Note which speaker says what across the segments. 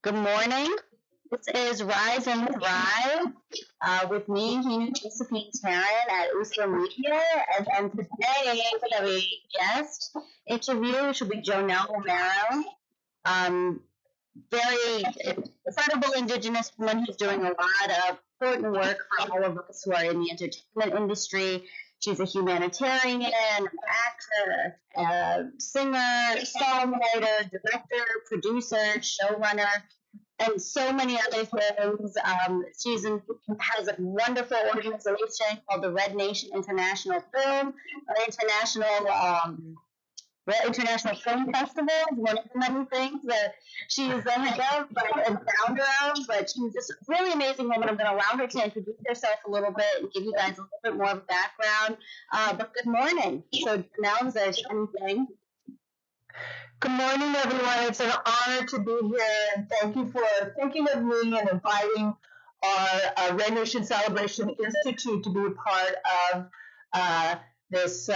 Speaker 1: Good morning. This is Rise and Thrive with me, Josephine Tarrant at USALA Media. And today we have a guest interview, which will be JOANELLE ROMERO. Very incredible Indigenous woman who's doing a lot of important work for all of us who are in the entertainment industry. She's a humanitarian, an actor, singer, songwriter, director, producer, showrunner, and so many other things. Has a wonderful organization called the Red Nation International Film, International Film Festival is one of the many things that she's the head of and founder of, but she's just a really amazing woman. I'm going to allow her to introduce herself a little bit and give you guys a little bit more of a background. But good morning. So now, is there anything?
Speaker 2: Good morning, everyone. It's an honor to be here, and thank you for thinking of me and inviting our Red Nation Celebration Institute to be a part of this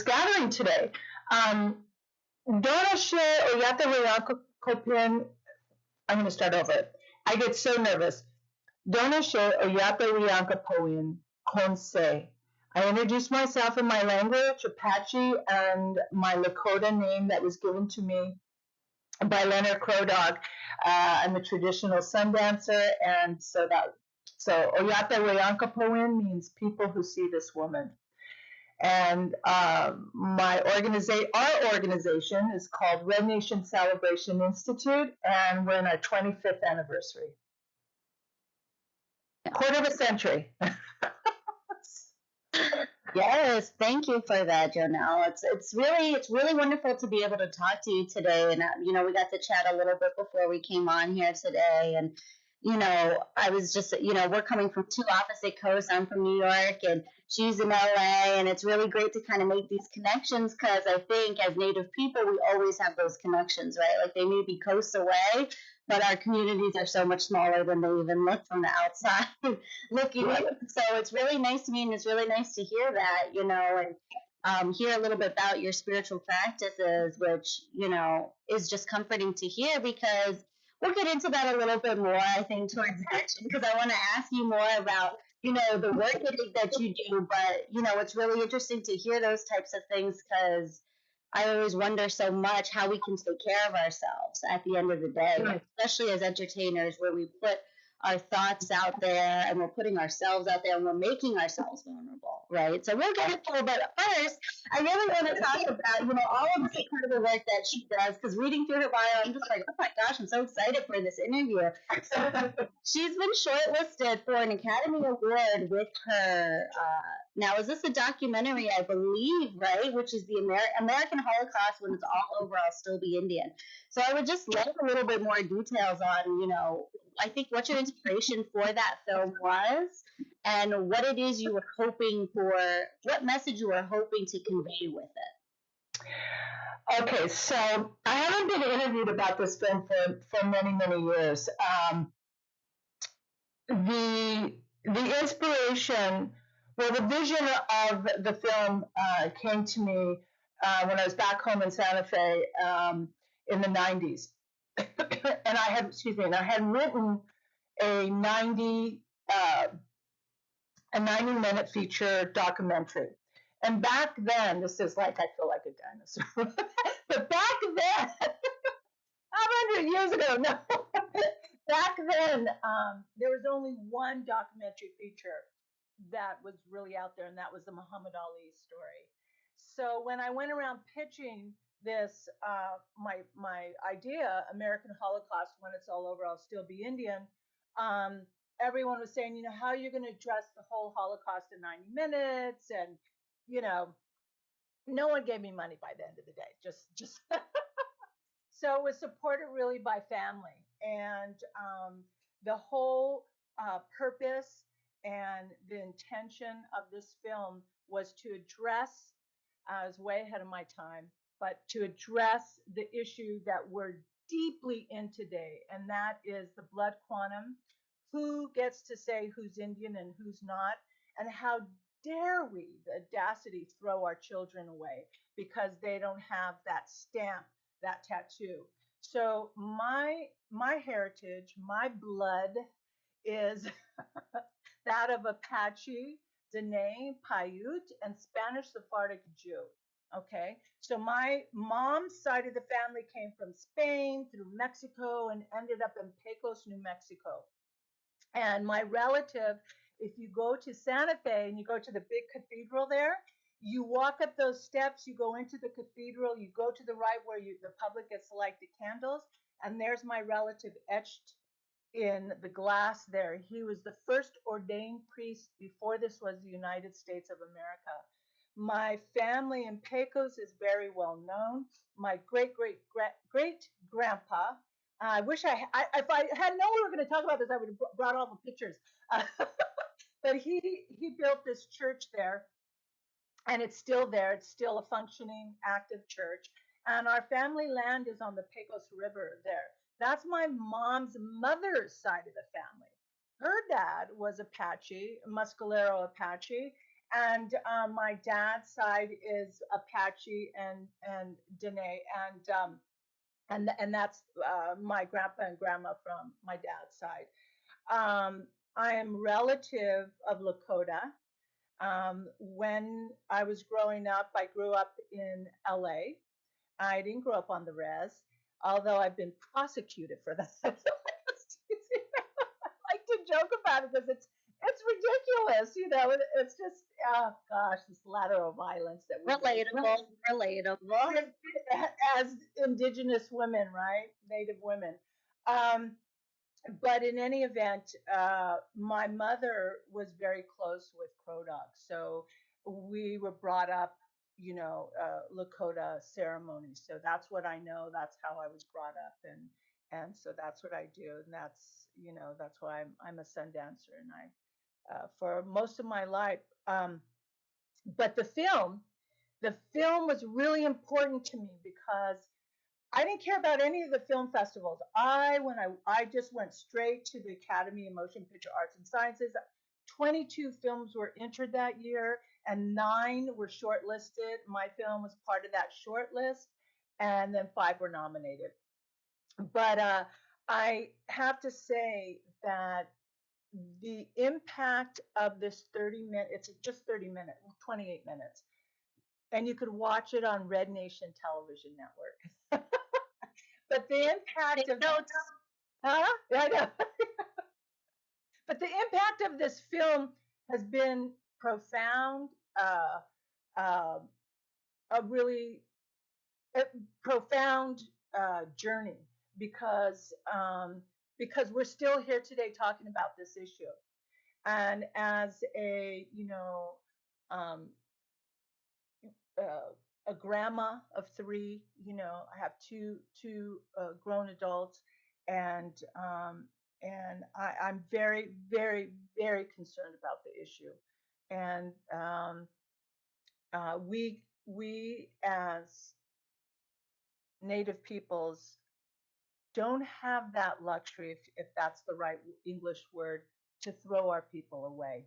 Speaker 2: gathering today. Dora she oyata weyanko kopin. I'm going to start over. I get so nervous. Dona she oyata weyanko poin konse. I introduced myself in my language, Apache, and my Lakota name that was given to me by Leonard Crow Dog. I'm a traditional sun dancer, and so Oyata Weyanka Poin means people who see this woman. And our organization is called Red Nation Celebration Institute, and we're in our 25th anniversary. Quarter of a century.
Speaker 1: Yes, thank you for that, JOANELLE. It's really wonderful to be able to talk to you today, and we got to chat a little bit before we came on here today, and I was just we're coming from two opposite coasts. I'm from New York, and she's in LA, and it's really great to kind of make these connections because I think as Native people we always have those connections, right? Like they may be coasts away, but our communities are so much smaller than they even look from the outside looking in. So it's really nice to me, and it's really nice to hear that, and hear a little bit about your spiritual practices, which, is just comforting to hear because we'll get into that a little bit more, I think, towards action, because I want to ask you more about, the work that you do, but, it's really interesting to hear those types of things because I always wonder so much how we can take care of ourselves at the end of the day, right, especially as entertainers, where we put our thoughts out there and we're putting ourselves out there and we're making ourselves vulnerable, right? So we'll get into it, but first, I really want to talk about, all of this incredible work that she does, because reading through her bio, I'm just like, oh my gosh, I'm so excited for this interview. So she's been shortlisted for an Academy Award with her, now is this a documentary, I believe, right, which is the American Holocaust When It's All Over, I'll Still Be Indian. So I would just love a little bit more details on, I think what your inspiration for that film was and what it is you were hoping for, what message you were hoping to convey with it.
Speaker 2: Okay, so I haven't been interviewed about this film for many, many years. The inspiration, the vision of the film came to me when I was back home in Santa Fe in the 90s. And I had written a 90-minute feature documentary. And back then, this is like, I feel like a dinosaur. But back then, 100 years ago, no. Back then, there was only one documentary feature that was really out there, and that was the Muhammad Ali story. So when I went around pitching this, my idea, American Holocaust, When It's All Over, I'll Still Be Indian, everyone was saying, how are you going to address the whole Holocaust in 90 minutes? And, no one gave me money by the end of the day. Just So it was supported really by family. And the whole purpose and the intention of this film was to address, I was way ahead of my time, but to address the issue that we're deeply in today, and that is the blood quantum. Who gets to say who's Indian and who's not, and how dare we, the audacity, throw our children away because they don't have that stamp, that tattoo. So my heritage, my blood is that of Apache, Dene, Paiute, and Spanish Sephardic Jew. Okay, so my mom's side of the family came from Spain through Mexico and ended up in Pecos, New Mexico. And my relative, if you go to Santa Fe and you go to the big cathedral there, you walk up those steps, you go into the cathedral, you go to the right where the public gets to light the candles, and there's my relative etched in the glass there. He was the first ordained priest before this was the United States of America. My family in Pecos is very well known. My great grandpa. I wish if I had known we were going to talk about this, I would have brought all the pictures. Uh, but he built this church there, and it's still there. It's still a functioning, active church. And our family land is on the Pecos River there. That's my mom's mother's side of the family. Her dad was Apache, Muscalero Apache, and my dad's side is Apache and Dene, and that's my grandpa and grandma from my dad's side. I am relative of Lakota. When I was growing up, I grew up in LA. I didn't grow up on the res, although I've been prosecuted for that. I like to joke about it because it's ridiculous, you know. It's just oh gosh, this lateral violence that we
Speaker 1: Relatable.
Speaker 2: as Indigenous women, right? Native women. Um, but in any event, my mother was very close with Crow Dog, so we were brought up, Lakota ceremonies. So that's what I know. That's how I was brought up, and so that's what I do, and that's why I'm a sun dancer, and I for most of my life. But the film was really important to me because I didn't care about any of the film festivals. I just went straight to the Academy of Motion Picture Arts and Sciences. 22 films were entered that year and 9 were shortlisted. My film was part of that shortlist, and then 5 were nominated. But I have to say that the impact of this 30-minute, it's just 30 minutes, 28 minutes, and you could watch it on Red Nation Television Network. But the impact
Speaker 1: Take
Speaker 2: of
Speaker 1: notes.
Speaker 2: huh? I know. But the impact of this film has been profound, uh, a really profound journey because we're still here today talking about this issue. And as um, a grandma of 3, I have two grown adults, and I'm very, very, very concerned about the issue. And we as Native peoples don't have that luxury, if that's the right English word, to throw our people away.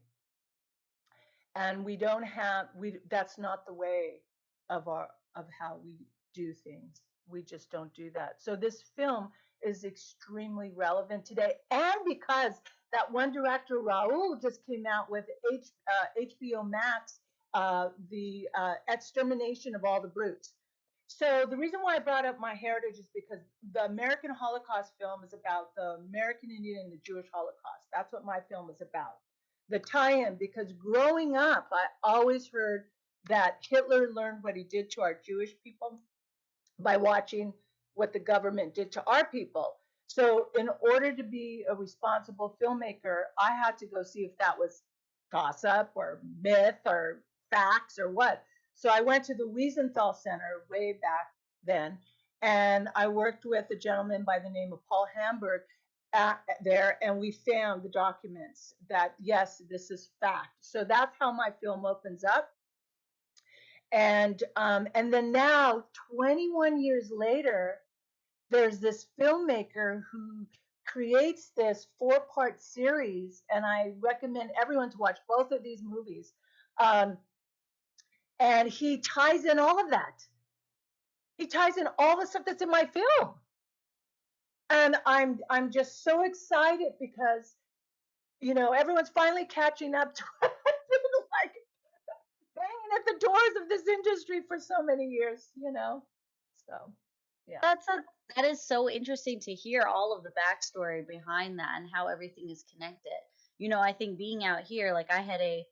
Speaker 2: And we don't have we that's not the way of how we do things. We just don't do that. So this film is extremely relevant today, and because that one director Raul just came out with HBO Max, the extermination of all the brutes. So the reason why I brought up my heritage is because the American Holocaust film is about the American Indian and the Jewish Holocaust. That's what my film is about. The tie-in, because growing up, I always heard that Hitler learned what he did to our Jewish people by watching what the government did to our people. So in order to be a responsible filmmaker, I had to go see if that was gossip or myth or facts or what. So I went to the Wiesenthal Center way back then, and I worked with a gentleman by the name of Paul Hamburg there, and we found the documents that yes, this is fact. So that's how my film opens up. And then now, 21 years later, there's this filmmaker who creates this 4-part series, and I recommend everyone to watch both of these movies. And he ties in all of that. He ties in all the stuff that's in my film. and I'm just so excited because everyone's finally catching up to what I've been like banging at the doors of this industry for so many years. So yeah.
Speaker 1: That's a that is so interesting to hear all of the backstory behind that and how everything is connected. I think being out here, like I had a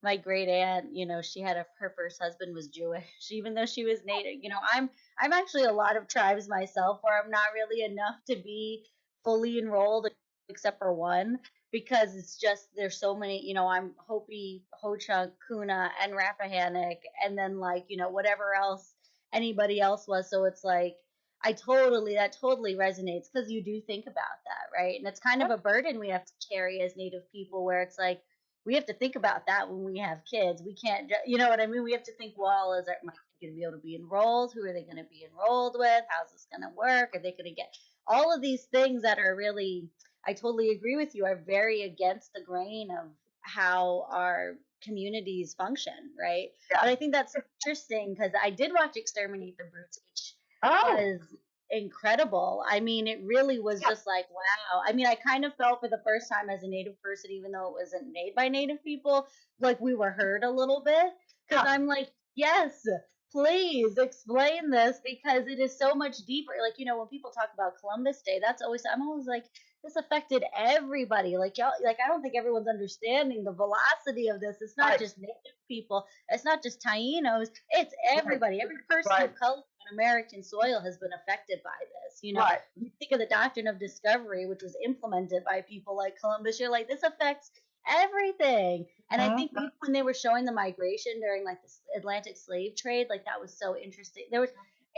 Speaker 1: my great aunt, she had her first husband was Jewish, even though she was native. I'm actually a lot of tribes myself where I'm not really enough to be fully enrolled except for one because it's just there's so many, I'm Hopi, Ho Chunk, Kuna, and Rappahannock, and then like, whatever else anybody else was. So it's like that totally resonates because you do think about that, right? And it's kind of a burden we have to carry as Native people, where it's like we have to think about that when we have kids. We can't, you know what I mean? We have to think, well, my kid going to be able to be enrolled? Who are they going to be enrolled with? How's this going to work? Are they going to get all of these things that are really, I totally agree with you, are very against the grain of how our communities function, right? But
Speaker 2: Yeah.
Speaker 1: I think that's interesting because I did watch Exterminate the Brutes, which
Speaker 2: Oh.
Speaker 1: was incredible. I mean, it really was
Speaker 2: Yeah.
Speaker 1: just like, wow. I mean, I kind of felt for the first time as a Native person, even though it wasn't made by Native people, like we were heard a little bit. Because
Speaker 2: Yeah.
Speaker 1: I'm like, yes, please explain this because it is so much deeper. Like, when people talk about Columbus Day, I'm always like, this affected everybody. Like, y'all, like, I don't think everyone's understanding the velocity of this. It's not
Speaker 2: Right.
Speaker 1: just Native people, it's not just Tainos, it's
Speaker 2: Right.
Speaker 1: everybody. Every person
Speaker 2: Right.
Speaker 1: of color on American soil has been affected by this.
Speaker 2: Right.
Speaker 1: You think of the doctrine of discovery, which was implemented by people like Columbus. You're like, this affects everything. And I think
Speaker 2: Mhm.
Speaker 1: when they were showing the migration during like the Atlantic slave trade, like that was so interesting.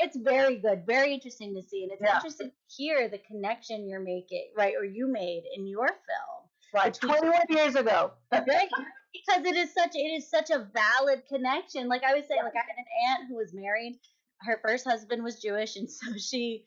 Speaker 1: It's very good, very interesting to see, and it's
Speaker 2: Yeah.
Speaker 1: interesting to hear the connection you're making, right, or you made in your film
Speaker 2: Right.
Speaker 1: between
Speaker 2: 21 years ago.
Speaker 1: right because it is such a valid connection. Like I was saying, like I had an aunt who was married, her first husband was Jewish, and so she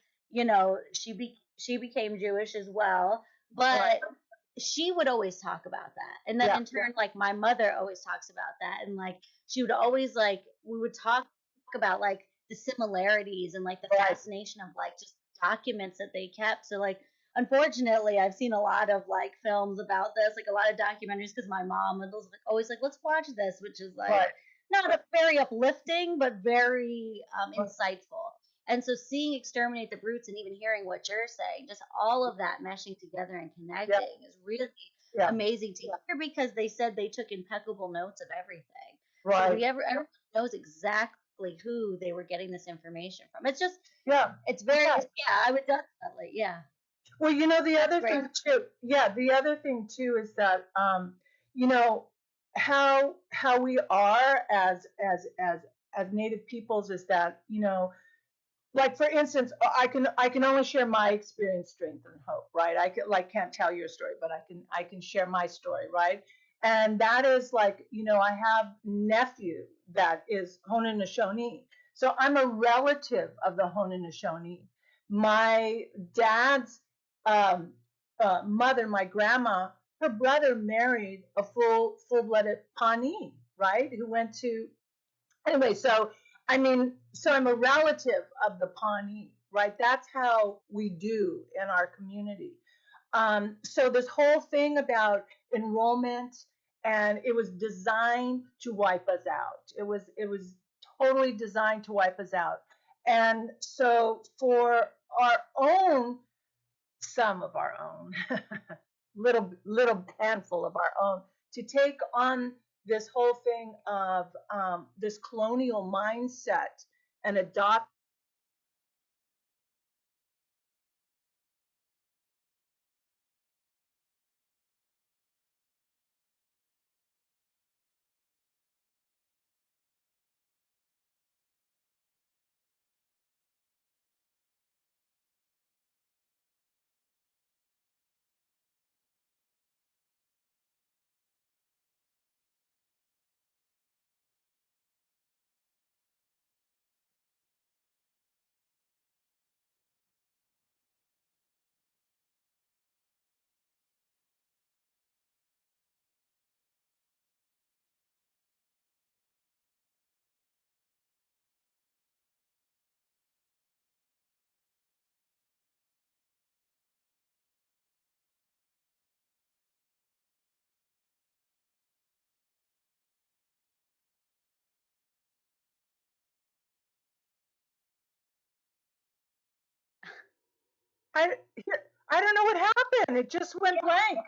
Speaker 1: became Jewish as well,
Speaker 2: Right.
Speaker 1: but she would always talk about that, and then
Speaker 2: Yeah.
Speaker 1: in turn, like my mother always talks about that, and like she would always like we would talk about like the similarities and like the
Speaker 2: Right.
Speaker 1: fascination of like just documents that they kept. So like unfortunately, I've seen a lot of like films about this, like a lot of documentaries, because my mom was like, always like, let's watch this, which is like
Speaker 2: Right.
Speaker 1: not very uplifting, but very insightful. And so seeing Exterminate the Brutes and even hearing what you're saying, just all of that meshing together and
Speaker 2: Yeah.
Speaker 1: connecting is really
Speaker 2: Yeah.
Speaker 1: amazing to hear because they said they took impeccable notes of everything. So
Speaker 2: Right.
Speaker 1: everyone knows exactly who they were getting this information from.
Speaker 2: Yeah.
Speaker 1: It's very,
Speaker 2: Yeah.
Speaker 1: yeah, I would definitely, yeah.
Speaker 2: Well, the
Speaker 1: That's
Speaker 2: other
Speaker 1: great.
Speaker 2: thing too, yeah, the other thing too is that you know, how we are as Native peoples is that, like for instance, I can only share my experience, strength, and hope, right? Can't tell your story, but I can share my story, right? And that is like, I have nephew that is Haudenosaunee, so I'm a relative of the Haudenosaunee. My dad's um, mother, my grandma, her brother married a full-blooded Pawnee, right? Who went to anyway, so I'm a relative of the Pawnee, right? That's how we do in our community. So this whole thing about enrollment, and it was designed to wipe us out. It was totally designed to wipe us out. And so for our own, some of our own, little handful of our own, to take on this whole thing of this colonial mindset and adopt I I don't know what happened. It just went blank.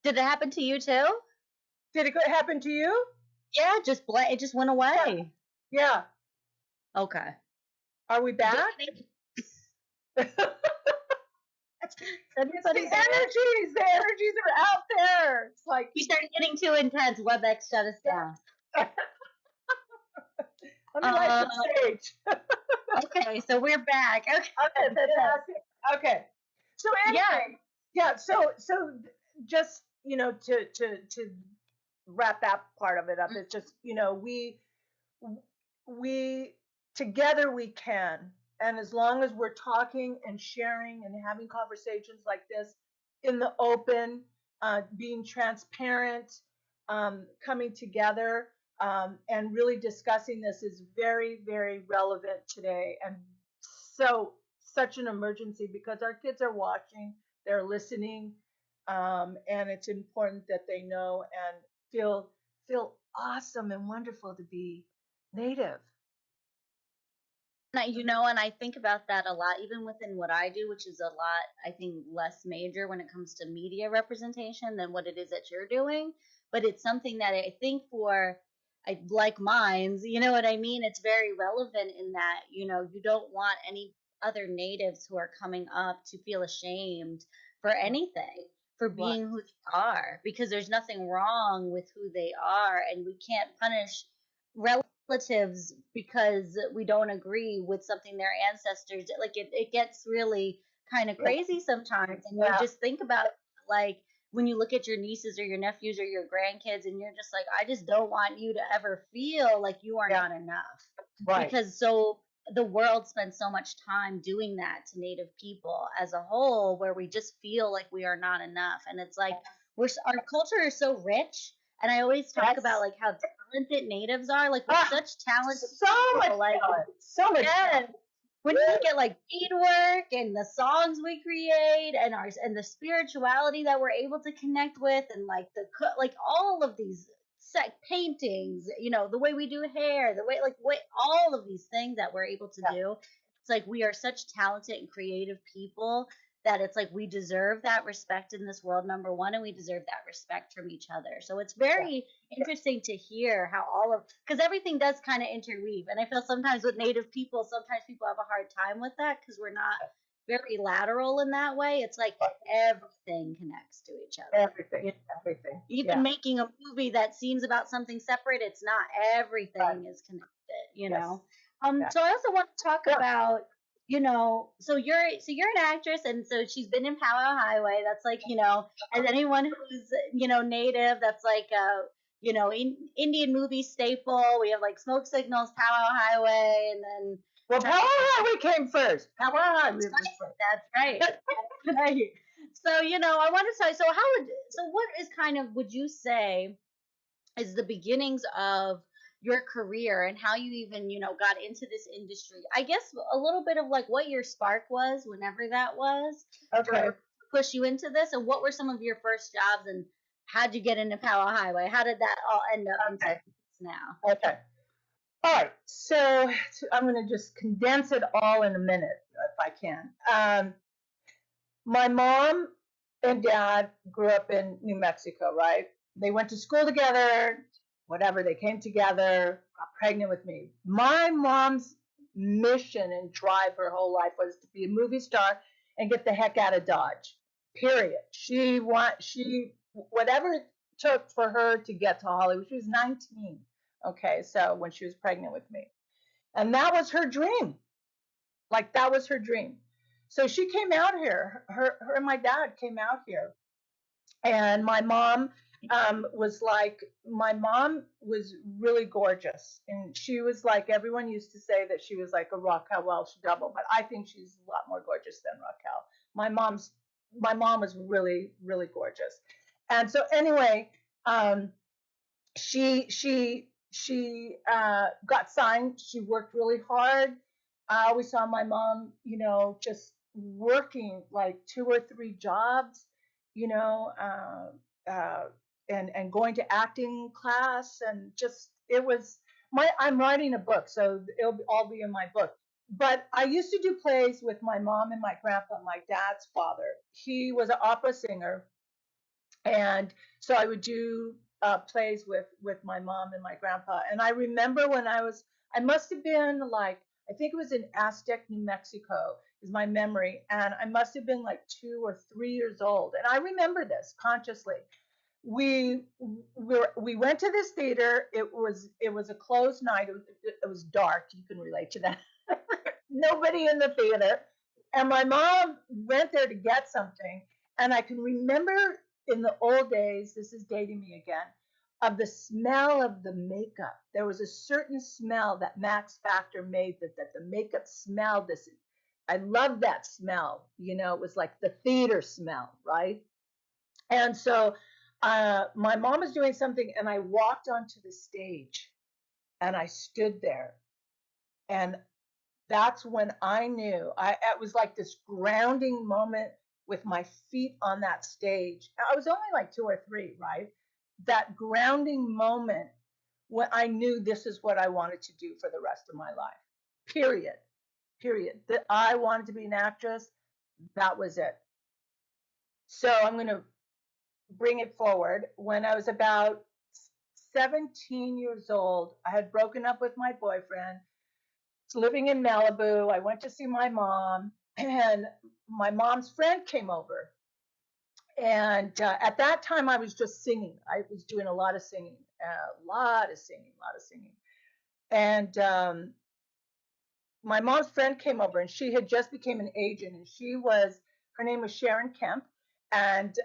Speaker 1: Did it happen to you too?
Speaker 2: Did it happen to you?
Speaker 1: Yeah, just it just went away.
Speaker 2: Yeah.
Speaker 1: Okay.
Speaker 2: Are we back? It's
Speaker 1: Everybody's
Speaker 2: the energies. The energies are out there. It's like
Speaker 1: you started getting too intense. WebEx shut us down.
Speaker 2: let me light the stage.
Speaker 1: Okay, so we're back. Okay,
Speaker 2: Okay, fantastic. Okay. So anyway, yeah. So just to wrap that part of it up, it's just we together we can, and as long as we're talking and sharing and having conversations like this in the open, being transparent, coming together, and really discussing this is very, very relevant today, and so such an emergency because our kids are watching, they're listening, and it's important that they know and feel awesome and wonderful to be native.
Speaker 1: and I think about that a lot, even within what I do, which is a lot, I think, less major when it comes to media representation than what it is that you're doing. But it's something that I think for like minds, you know what I mean? It's very relevant in that, you don't want any other natives who are coming up to feel ashamed for anything, for
Speaker 2: Right.
Speaker 1: being who they are, because there's nothing wrong with who they are, and we can't punish relatives because we don't agree with something their ancestors did. Like it gets really kind of
Speaker 2: Yeah.
Speaker 1: crazy sometimes, and you
Speaker 2: Yeah.
Speaker 1: just think about like when you look at your nieces or your nephews or your grandkids, and you're just like, I just don't want you to ever feel like you are
Speaker 2: Yeah.
Speaker 1: not enough,
Speaker 2: Right.
Speaker 1: because the world spends so much time doing that to native people as a whole, where we just feel like we are not enough. And it's like our culture is so rich, and I always talk about
Speaker 2: Yes.
Speaker 1: like how talented natives are. Like we're such talented
Speaker 2: So much
Speaker 1: people. Like
Speaker 2: talent. So much talent.
Speaker 1: when you look at like beadwork and the songs we create and the spirituality that we're able to connect with, and like like all of these paintings, the way we do hair, the way all of these things that we're able to
Speaker 2: Yeah.
Speaker 1: do, it's like we are such talented and creative people that it's like we deserve that respect in this world, number one, and we deserve that respect from each other. So it's very interesting to hear how because everything does kind of interweave. And I feel sometimes with native people, sometimes people have a hard time with that because we're not very lateral in that way. It's like everything connects to each other.
Speaker 2: Everything. Everything.
Speaker 1: Even making a movie that seems about something separate, it's not. Everything is connected,
Speaker 2: Yes.
Speaker 1: So I also want to talk about, so you're an actress, and so she's been in Powwow Highway. That's like, as anyone who's, native, that's like Indian movie staple. We have like Smoke Signals, Powwow Highway, and then
Speaker 2: Well, Powwow Highway came first. Powwow Highway was first.
Speaker 1: that's right. Right. So, I want to say, what is kind of, would you say, is the beginnings of your career and how you even, got into this industry? I guess a little bit of like what your spark was, whenever that was,
Speaker 2: Okay.
Speaker 1: to push you into this, and what were some of your first jobs, and how'd you get into Powwow Highway? How did that all end up into this now?
Speaker 2: Okay. All right. So I'm going to just condense it all in a minute if I can. My mom and dad grew up in New Mexico, right? They went to school together, whatever, they came together, got pregnant with me. My mom's mission and drive her whole life was to be a movie star and get the heck out of Dodge. Period. She whatever it took for her to get to Hollywood. She was 19. Okay, so when she was pregnant with me. And that was her dream. Like that was her dream. So she came out here. Her and my dad came out here, and my mom was really gorgeous, and she was like, everyone used to say that she was like a Raquel Welch double, but I think she's a lot more gorgeous than Raquel. My mom was really, really gorgeous, and so anyway, she got signed. She worked really hard. I always saw my mom, just working like 2 or 3 jobs, you know, and going to acting class, and just it was I'm writing a book, so it'll all be in my book. But I used to do plays with my mom and my grandpa, my dad's father. He was an opera singer, and so I would do plays with my mom and my grandpa. And I remember when I must have been like, I think it was in Aztec, New Mexico, is my memory, and I must have been like 2 or 3 years old. And I remember this consciously. We went to this theater. It was a closed night. It was dark. You can relate to that. Nobody in the theater. And my mom went there to get something. And I can remember in the old days, this is dating me again, of the smell of the makeup. There was a certain smell that Max Factor made that the makeup smelled this. I love that smell. It was like the theater smell, right? And so my mom was doing something, and I walked onto the stage and I stood there. And that's when I knew it was like this grounding moment with my feet on that stage. I was only like 2 or 3, right? That grounding moment when I knew this is what I wanted to do for the rest of my life. Period. Period. That I wanted to be an actress. That was it. So I'm going to bring it forward. When I was about 17 years old, I had broken up with my boyfriend, living in Malibu. I went to see my mom, and my mom's friend came over. And at that time, I was just singing. I was doing a lot of singing, a lot of singing, a lot of singing. And my mom's friend came over, and she had just became an agent, and her name was Sharon Kemp, and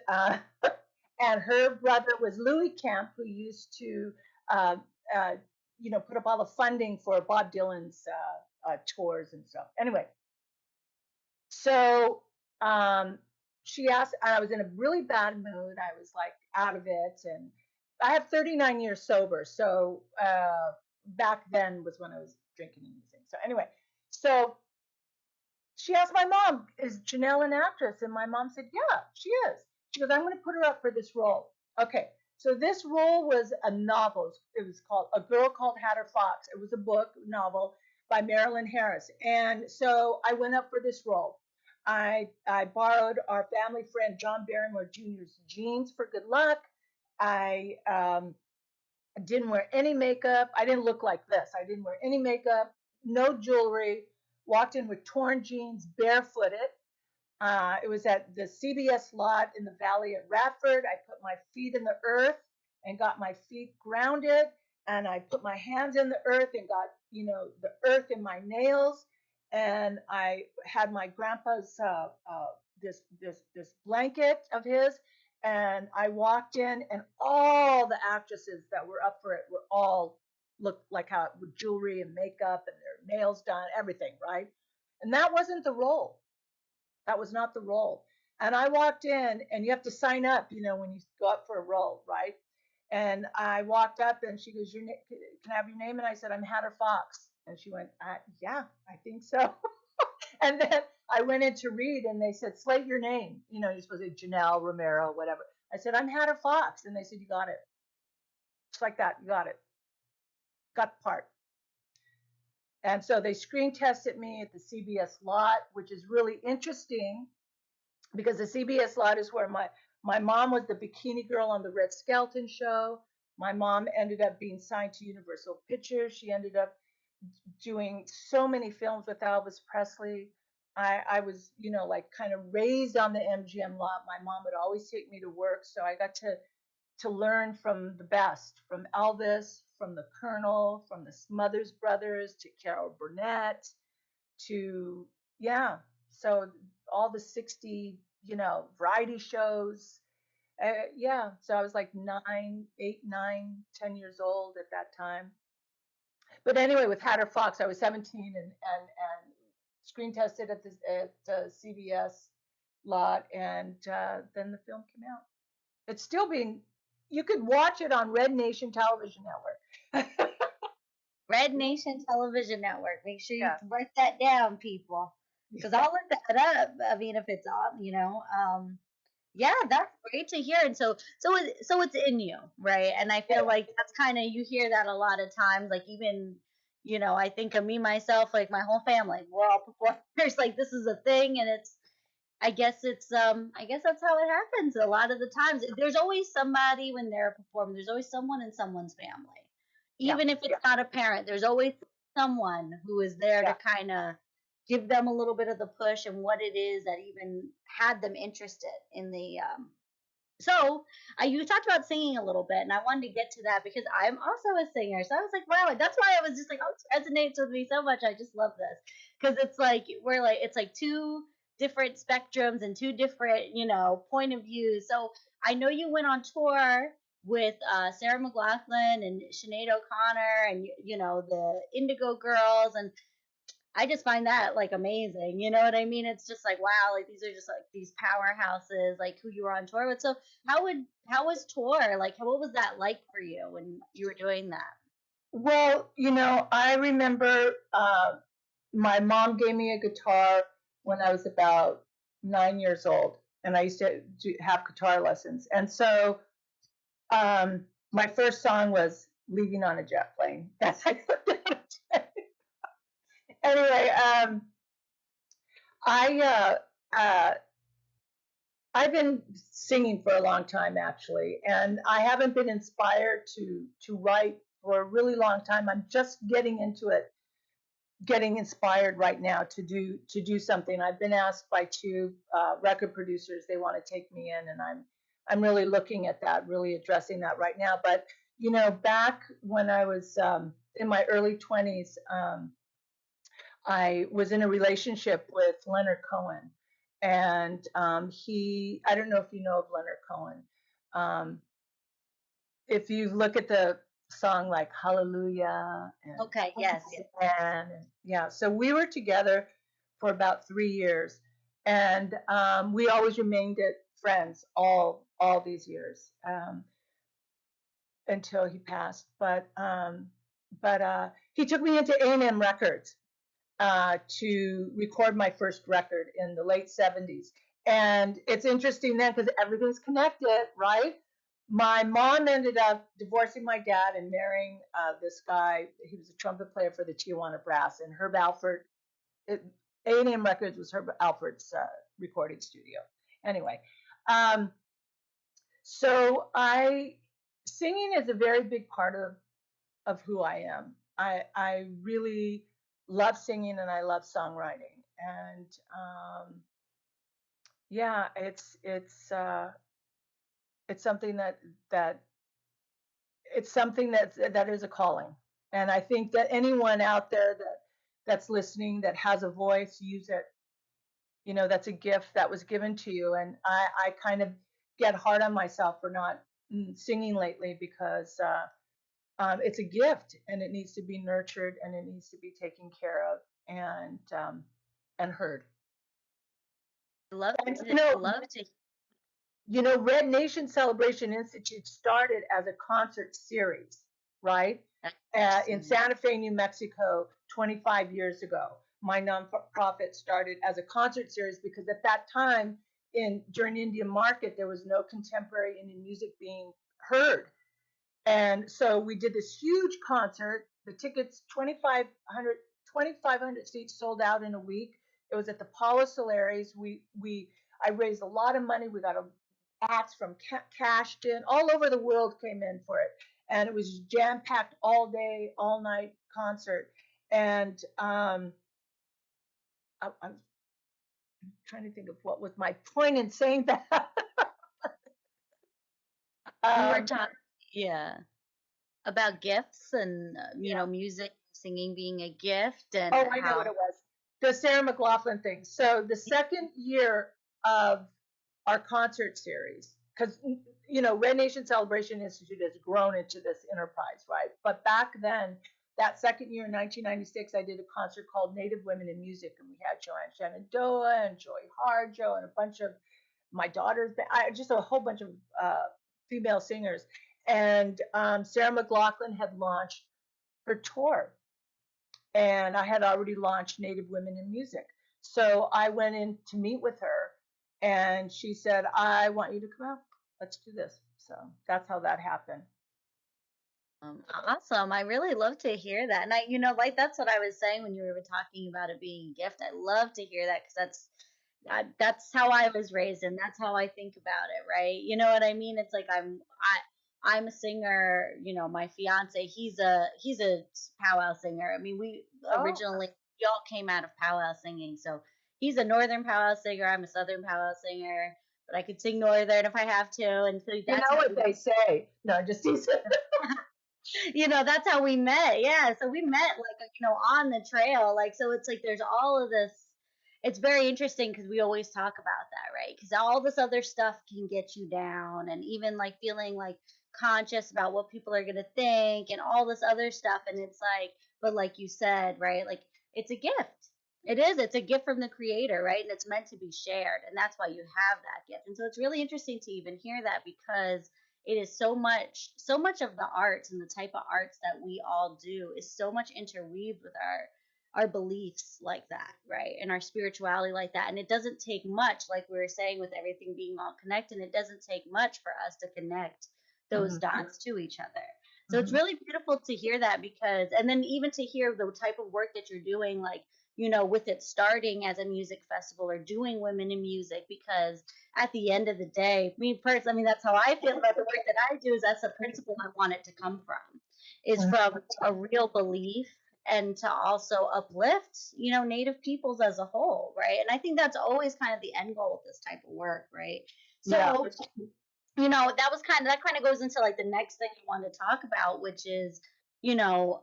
Speaker 2: and her brother was Louis Kemp, who used to uh, uh, put up all the funding for Bob Dylan's tours and stuff. Anyway, so she asked, and I was in a really bad mood. I was like out of it, and I have 39 years sober. So back then was when I was drinking and using. So anyway, so she asked my mom, "Is Janelle an actress?" And my mom said, "Yeah, she is." She goes, "I'm going to put her up for this role." Okay, so this role was a novel. It was called A Girl Called Hatter Fox. It was a book novel by Marilyn Harris. And so I went up for this role. I borrowed our family friend John Barrymore Jr.'s jeans for good luck. I didn't wear any makeup. I didn't look like this. I didn't wear any makeup, no jewelry. Walked in with torn jeans, barefooted. It was at the CBS lot in the valley at Radford. I put my feet in the earth and got my feet grounded, and I put my hands in the earth and got the earth in my nails. And I had my grandpa's this blanket of his, and I walked in, and all the actresses that were up for it were all looked like how with jewelry and makeup and their nails done, everything, right? And that wasn't the role. That was not the role. And I walked in, and you have to sign up, when you go up for a role, right? And I walked up, and she goes, "Can I have your name?" And I said, "I'm Hatter Fox." And she went, "Yeah, I think so." And then I went in to read, and they said, "Slate your name. You're supposed to say Janelle, Romero, whatever." I said, "I'm Hatter Fox." And they said, "You got it." Just like that, you got it. Got the part. And so they screen tested me at the CBS lot, which is really interesting because the CBS lot is where my mom was the bikini girl on the Red Skelton show. My mom ended up being signed to Universal Pictures. She ended up doing so many films with Elvis Presley. I was, like kind of raised on the MGM lot. My mom would always take me to work, so I got to learn from the best, from Elvis, from the Colonel, from the Smothers Brothers, to Carol Burnett, to yeah. So all the 60, variety shows. Yeah. So I was like 9, 8, 9, 10 years old at that time. But anyway, with Hatter Fox, I was 17 and screen tested at CBS lot, and then the film came out. It's still being. You could watch it on Red Nation Television Network.
Speaker 1: Red Nation Television Network. Make sure you
Speaker 2: Yeah.
Speaker 1: write that down, people, because I'll look that up. I mean, if it's on, yeah, that's great to hear. And so it's in you, right? And I feel like that's kind of you hear that a lot of times, like even I think of me, myself, like my whole family, we're all performers. Like this is a thing, and I guess that's how it happens a lot of the times. There's always somebody when they're a performer. There's always someone in someone's family,
Speaker 2: Yeah,
Speaker 1: even if it's not a parent. There's always someone who is there to
Speaker 2: yeah.
Speaker 1: kind of give them a little bit of the push and what it is that even had them interested in the so you talked about singing a little bit, and I wanted to get to that because I'm also a singer. So I was like, wow, that's why I was just like, oh, this resonates with me so much. I just love this because it's like it's like two different spectrums and two different point of views. So I know you went on tour with Sarah McLachlan and Sinead O'Connor and the Indigo Girls, and I just find that like amazing. You know what I mean? It's just like wow, like these are just like these powerhouses, like who you were on tour with. So how was tour? Like what was that like for you when you were doing that?
Speaker 2: Well, I remember my mom gave me a guitar when I was about 9 years old, and I used to have guitar lessons. And so my first song was "Leaving on a Jet Plane." That's anyway. I I've been singing for a long time actually, and I haven't been inspired to write for a really long time. I'm just getting into it, getting inspired right now to do something. I've been asked by two record producers; they want to take me in, and I'm really looking at that, really addressing that right now. But back when I was in my early 20s, I was in a relationship with Leonard Cohen, and I don't know if you know of Leonard Cohen. Um, if you look at the song like Hallelujah
Speaker 1: Okay, yes, yes.
Speaker 2: and yeah, so we were together for about 3 years, and we always remained friends all these years until he passed. But he took me into A&M Records to record my first record in the late 70s. And it's interesting then because everything's connected, right? My mom ended up divorcing my dad and marrying this guy. He was a trumpet player for the Tijuana Brass, and Herb Alford, A&M Records was Herb Alford's recording studio. Anyway, um, so singing is a very big part of who I am. I really love singing and I love songwriting. And yeah, it's something that it's something that is a calling. And I think that anyone out there that's listening that has a voice, use it. That's a gift that was given to you. And I kind of get hard on myself for not singing lately because it's a gift and it needs to be nurtured and it needs to be taken care of and heard.
Speaker 1: I love
Speaker 2: And
Speaker 1: to love to
Speaker 2: Red Nation Celebration Institute started as a concert series, right? In Santa Fe, New Mexico, 25 years ago. My nonprofit started as a concert series because at that time, during Indian Market, there was no contemporary Indian music being heard. And so we did this huge concert. The tickets, 2,500 seats sold out in a week. It was at the Paula Solares. I raised a lot of money. We got acts from cashed in all over the world came in for it, and it was jam packed all day, all night concert. And I'm trying to think of what was my point in saying that.
Speaker 1: you were
Speaker 2: um,
Speaker 1: talking, yeah, about gifts and
Speaker 2: yeah.
Speaker 1: music, singing being a gift, and
Speaker 2: Oh, I know what
Speaker 1: how
Speaker 2: it was. The Sarah McLachlan thing. So the second year of our concert series, because Red Nation Celebration Institute has grown into this enterprise, right? But back then, that second year in 1996, I did a concert called Native Women in Music, and we had Joanne Shenandoah and Joy Harjo and a bunch of my daughters, just a whole bunch of female singers. And Sarah McLachlan had launched her tour, and I had already launched Native Women in Music. So I went in to meet with her, and she said, "I want you to come out. Let's do this." So that's how that happened.
Speaker 1: Awesome. I really love to hear that. And like that's what I was saying when you were talking about it being a gift. I love to hear that because that's how I was raised and that's how I think about it, right? You know what I mean? It's like I'm a singer, my fiance, he's a powwow singer. I mean,
Speaker 2: Oh,
Speaker 1: we all came out of powwow singing. So he's a northern powwow singer, I'm a southern powwow singer, but I could sing northern if I have to. And so
Speaker 2: you
Speaker 1: that's
Speaker 2: know
Speaker 1: how
Speaker 2: what they say. No, just teasing.
Speaker 1: that's how we met. Yeah. So we met like, on the trail. Like, so it's like there's all of this. It's very interesting because we always talk about that, right? Because all this other stuff can get you down, and even like feeling like conscious about what people are going to think and all this other stuff. And it's like, but like you said, right? Like, it's a gift. It is. It's a gift from the creator, right? And it's meant to be shared. And that's why you have that gift. And so it's really interesting to even hear that because it is so much of the arts and the type of arts that we all do is so much interweaved with our beliefs like that, right? And our spirituality like that. And it doesn't take much, like we were saying, with everything being all connected, it doesn't take much for us to connect those
Speaker 2: Mhm,
Speaker 1: dots to each other. So it's
Speaker 2: mhm,
Speaker 1: really beautiful to hear that because, and then even to hear the type of work that you're doing, like, with it starting as a music festival or doing women in music, because at the end of the day, me personally, I mean, that's how I feel about the work that I do. Is that's the principle I want it to come from, is
Speaker 2: mhm.
Speaker 1: from a real belief and to also uplift, Native peoples as a whole, right? And I think that's always kind of the end goal of this type of work, right?
Speaker 2: Yeah.
Speaker 1: So, that kind of goes into like the next thing I want to talk about, which is, you know,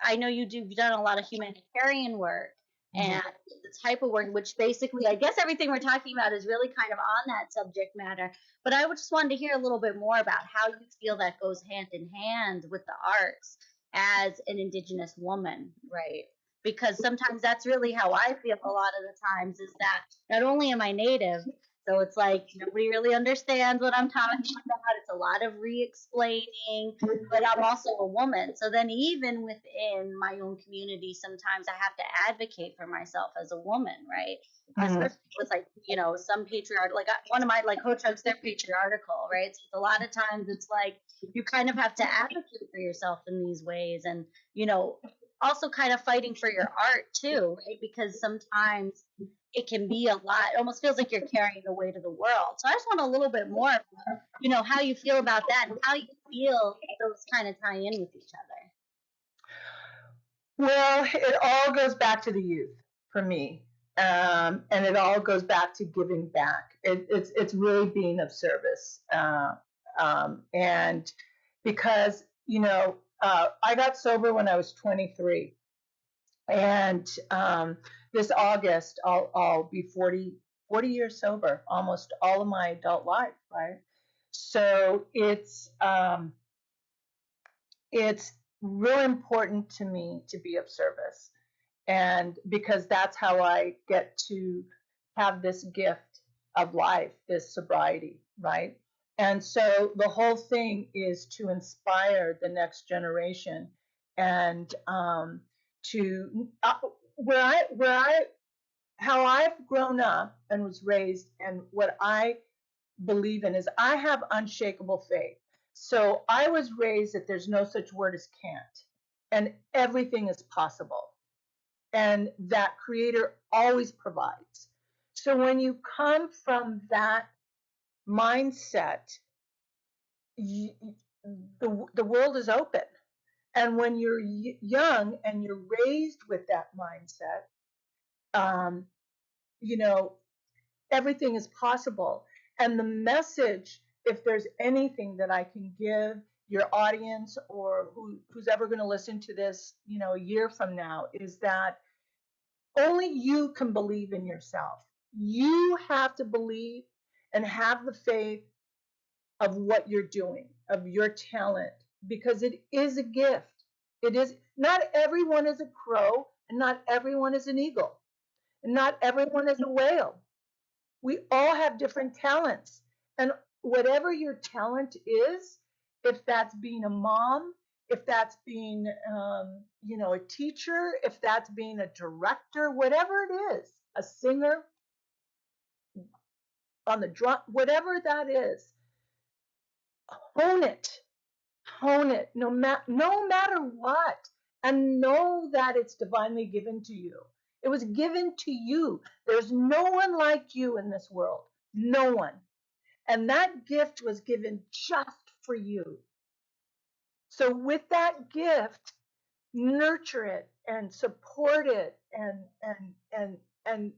Speaker 1: I know you've done a lot of humanitarian work
Speaker 2: Mhm,
Speaker 1: and the type of work, which basically, I guess everything we're talking about is really kind of on that subject matter. But I would just wanted to hear a little bit more about how you feel that goes hand in hand with the arts as an Indigenous woman, right? Because sometimes that's really how I feel a lot of the times is that not only am I Native, so it's like nobody really understands what I'm talking about. It's a lot of re explaining, but I'm also a woman. So then, even within my own community, sometimes I have to advocate for myself as a woman, right?
Speaker 2: mhm.
Speaker 1: Especially with like, some patriarch, like one of my like coach hugs, they're patriarchal, right? So a lot of times it's like you kind of have to advocate for yourself in these ways and, you know, also kind of fighting for your art too, right? Because sometimes it can be a lot. It almost feels like you're carrying the weight of the world. So I just want a little bit more, how you feel about that and how you feel those kind of tie in with each other.
Speaker 2: Well, it all goes back to the youth for me, and it all goes back to giving back. It's really being of service, and because I got sober when I was 23, and this August I'll be 40 years sober, almost all of my adult life, right? So it's really important to me to be of service, and because that's how I get to have this gift of life, this sobriety, right? And so the whole thing is to inspire the next generation, and to where I how I've grown up and was raised, and what I believe in is I have unshakable faith. So I was raised that there's no such word as can't, and everything is possible, and that creator always provides. So when you come from that mindset, you, the world is open. And when you're young and you're raised with that mindset, um, you know, everything is possible. And the message, if there's anything that I can give your audience or who's ever going to listen to this, a year from now, is that only you can believe in yourself. You have to believe and have the faith of what you're doing, of your talent, because it is a gift. It is not everyone is a crow, and not everyone is an eagle, and not everyone is a whale. We all have different talents. And whatever your talent is, if that's being a mom, if that's being, a teacher, if that's being a director, whatever it is, a singer on the drum, whatever that is, hone it, hone it no matter what, and know that it's divinely given to you. It was given to you. There's no one like you in this world. No one. And that gift was given just for you. So with that gift, nurture it and support it, and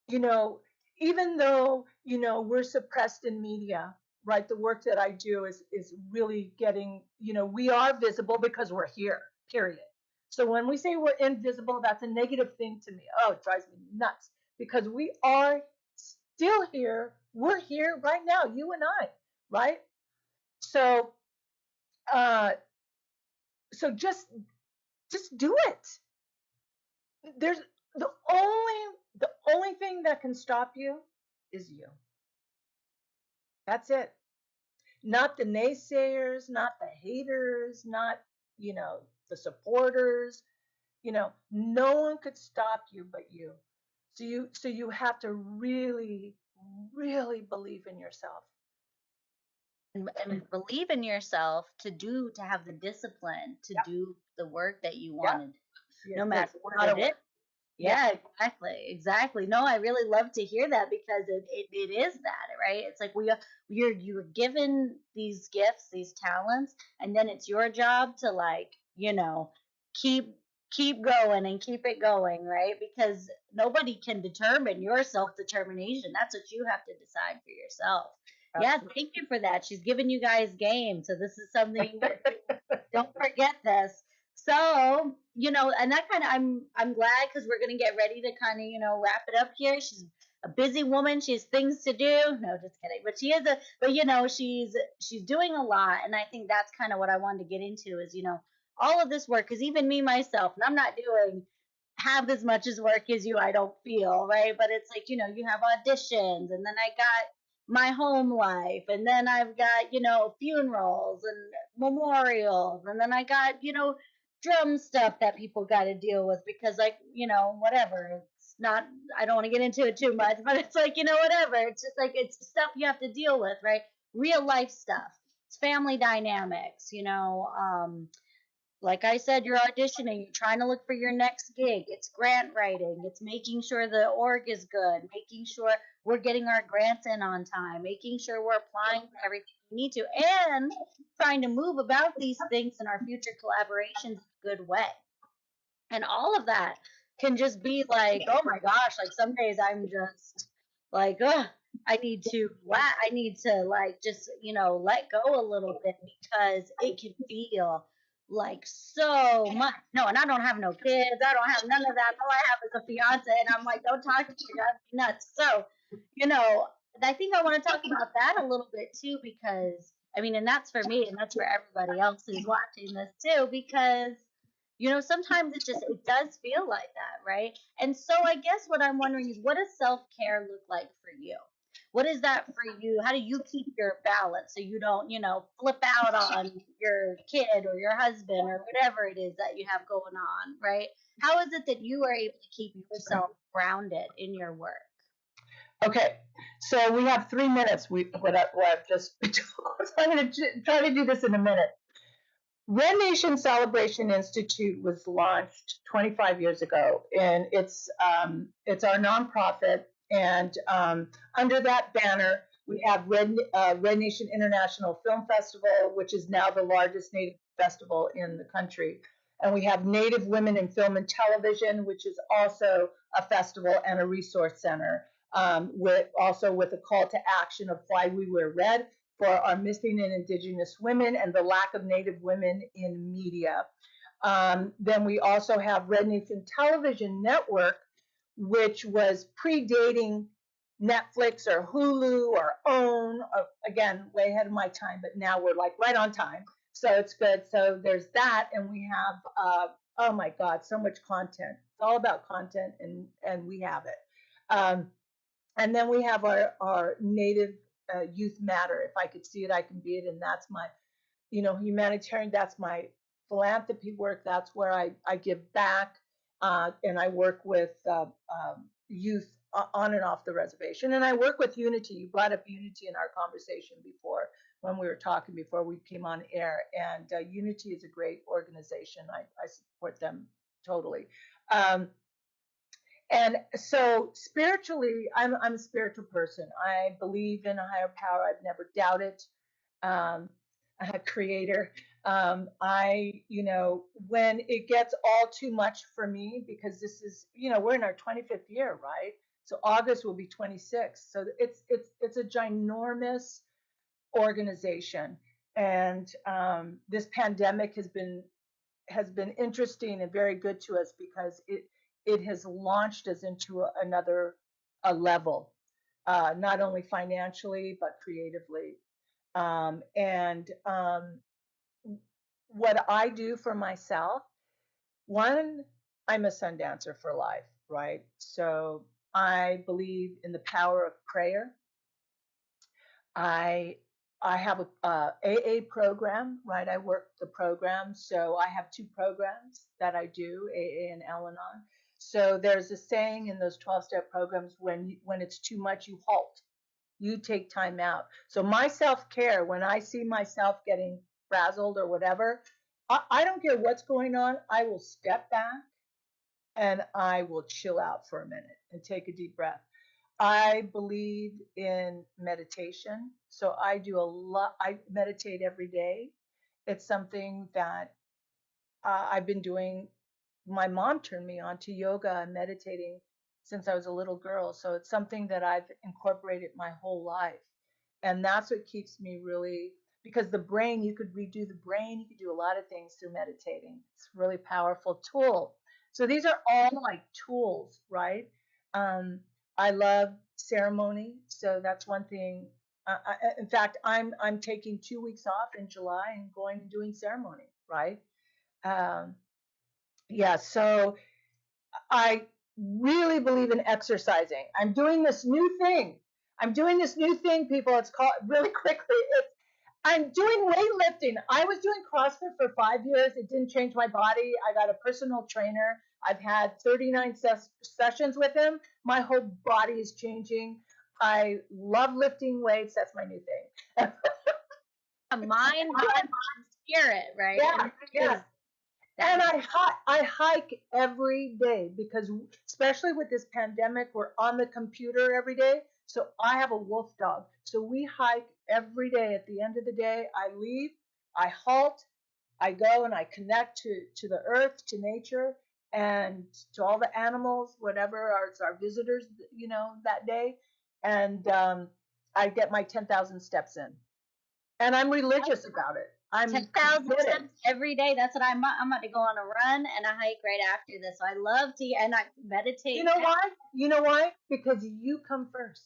Speaker 2: you know, even though, you know, we're suppressed in media, right? The work that I do is really getting, you know, we are visible because we're here, period. So when we say we're invisible, that's a negative thing to me. Oh, it drives me nuts because we are still here. We're here right now, you and I, right? So uh so just do it. There's the only thing that can stop you is you. That's it. Not the naysayers, not the haters, not, you know, the supporters. You know, no one could stop you but you. So you have to really, really believe in yourself.
Speaker 1: And believe in yourself to have the discipline to
Speaker 2: Yep.
Speaker 1: do the work that you
Speaker 2: Yep.
Speaker 1: wanted,
Speaker 2: Yeah,
Speaker 1: no matter
Speaker 2: it's
Speaker 1: what
Speaker 2: not a
Speaker 1: it is.
Speaker 2: work. Yeah.
Speaker 1: Yeah, exactly. No, I really love to hear that because it is that, right? It's like you're given these gifts, these talents, and then it's your job to, like, keep keep going and keep it going, right? Because nobody can determine your self-determination. That's what you have to decide for yourself. Yeah, thank you for that. She's giving you guys game. So this is something, don't forget this. So, and that kind of, I'm glad because we're gonna get ready to kind of, wrap it up here. She's a busy woman. She has things to do. No, just kidding. But she is but she's doing a lot, and I think that's kind of what I wanted to get into is, all of this work. Because even me myself, and I'm not doing half as much as work as you, I don't feel, right? But it's like, you have auditions, and then I got my home life, and then I've got, funerals and memorials, and then I got, drum stuff that people got to deal with because, like, whatever. It's not, I don't want to get into it too much, but it's like, whatever. It's just like, it's stuff you have to deal with, right? Real life stuff. It's family dynamics, like I said, you're auditioning, you're trying to look for your next gig. It's grant writing, it's making sure the org is good, making sure we're getting our grants in on time, making sure we're applying for everything we need to, and trying to move about these things in our future collaborations in a good way. And all of that can just be like, oh my gosh, like some days I'm just like, ugh, I need to, like, just, let go a little bit because it can feel like so much. No, and I don't have no kids. I don't have none of that. All I have is a fiance, and I'm like, don't talk to me, that's nuts. So, you know, I think I want to talk about that a little bit too, because I mean, and that's for me, and that's for everybody else who's watching this too, because sometimes it does feel like that, right? And so I guess what I'm wondering is, what does self-care look like for you? What is that for you? How do you keep your balance so you don't, flip out on your kid or your husband or whatever it is that you have going on, right? How is it that you are able to keep yourself grounded in your work?
Speaker 2: Okay, so we have 3 minutes. What I've just so I'm going to try to do this in a minute. Red Nation Celebration Institute was launched 25 years ago, and it's our nonprofit. And under that banner, we have Red Nation International Film Festival, which is now the largest Native festival in the country. And we have Native Women in Film and Television, which is also a festival and a resource center, with a call to action of why we wear red for our missing and indigenous women and the lack of Native women in media. Then we also have Red Nation Television Network, which was predating Netflix or Hulu or OWN. Again, way ahead of my time, but now we're like right on time. So it's good. So there's that, and we have oh my God, so much content. It's all about content, and we have it. And then we have our Native Youth Matter. If I could see it, I can be it. And that's my, humanitarian, that's my philanthropy work. That's where I give back. And I work with youth on and off the reservation. And I work with Unity. You brought up Unity in our conversation before. when we were talking before we came on air. And Unity is a great organization. I support them totally. Um, and so spiritually, I'm a spiritual person. I believe in a higher power. I've never doubted a creator. When it gets all too much for me, because this is, we're in our 25th year, right? So August will be 26. So it's a ginormous organization, and this pandemic has been interesting and very good to us because it has launched us into another level, not only financially but creatively. And what I do for myself, one, I'm a sun dancer for life, right? So I believe in the power of prayer. I I have a AA program, right? I work the program, so I have two programs that I do, AA and Al-Anon. So there's a saying in those 12-step programs: when it's too much, you halt, you take time out. So my self-care, when I see myself getting frazzled or whatever, I don't care what's going on. I will step back and I will chill out for a minute and take a deep breath. I believe in meditation. So I do a lot, I meditate every day. It's something that I've been doing. My mom turned me on to yoga and meditating since I was a little girl. So it's something that I've incorporated my whole life. And that's what keeps me really, because the brain, you could redo the brain, you could do a lot of things through meditating. It's a really powerful tool. So these are all like tools, right? Um, I love ceremony. So that's one thing. In fact, I'm taking 2 weeks off in July and going and doing ceremony, right? Um, yeah, so I really believe in exercising. I'm doing this new thing. People. It's called, really quickly. I'm doing weightlifting. I was doing CrossFit for 5 years. It didn't change my body. I got a personal trainer. I've had 39 sessions with him. My whole body is changing. I love lifting weights. That's my new thing.
Speaker 1: A mind, body, spirit, right?
Speaker 2: Yeah, yeah. And I hike every day because, especially with this pandemic, we're on the computer every day. So I have a wolf dog. So we hike every day. At the end of the day, I leave, I halt, I go and I connect to the earth, to nature, and to all the animals, whatever our visitors, that day. And I get my 10,000 steps in. And I'm religious about it. I'm
Speaker 1: 10,000 steps every day. That's what I'm about to go on a run and a hike right after this. So I love to, and I meditate.
Speaker 2: You know why? You know why? Because you come first.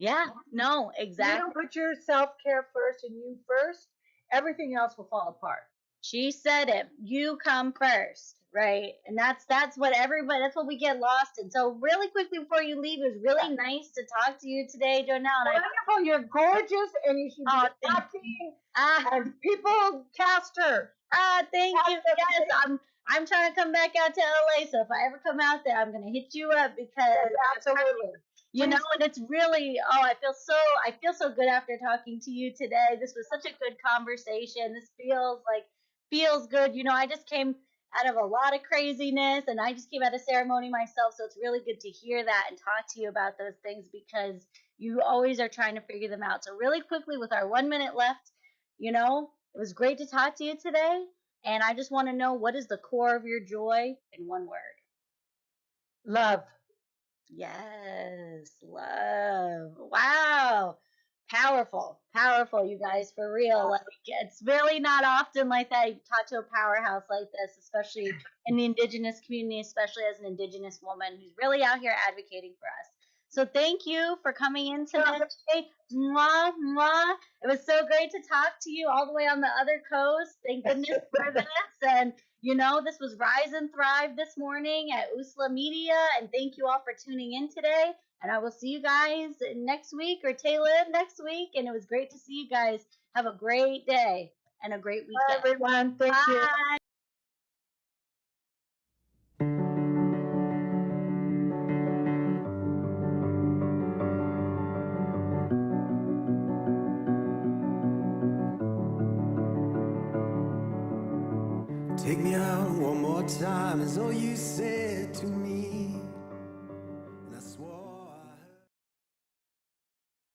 Speaker 1: Yeah, no, exactly.
Speaker 2: You don't put your self-care first and you first, everything else will fall apart.
Speaker 1: She said it. You come first, right? And that's what we get lost in. So really quickly before you leave, it was really nice to talk to you today, Joanelle.
Speaker 2: Wonderful. You're gorgeous and you should be acting. And people cast her.
Speaker 1: Thank you. Yes, I'm trying to come back out to LA. So if I ever come out there, I'm gonna hit you up because
Speaker 2: absolutely.
Speaker 1: And it's really, I feel so good after talking to you today. This was such a good conversation. This feels good. I just came out of a lot of craziness and I just came out of ceremony myself. So it's really good to hear that and talk to you about those things because you always are trying to figure them out. So really quickly with our 1 minute left, it was great to talk to you today. And I just want to know, what is the core of your joy in one word?
Speaker 2: Love.
Speaker 1: Yes, love. Wow. Powerful, you guys, for real. Like, it's really not often like that. You talk to a powerhouse like this, especially in the Indigenous community, especially as an Indigenous woman who's really out here advocating for us. So thank you for coming in today. Mwah, mwah. It was so great to talk to you all the way on the other coast. Thank goodness for this. And this was Rise and Thrive this morning at USALA Media, and thank you all for tuning in today. And I will see you guys next week or tail end next week. And it was great to see you guys. Have a great day and a great weekend.
Speaker 2: Bye, everyone. Thank you.
Speaker 3: Take me out one more time is all you said to me.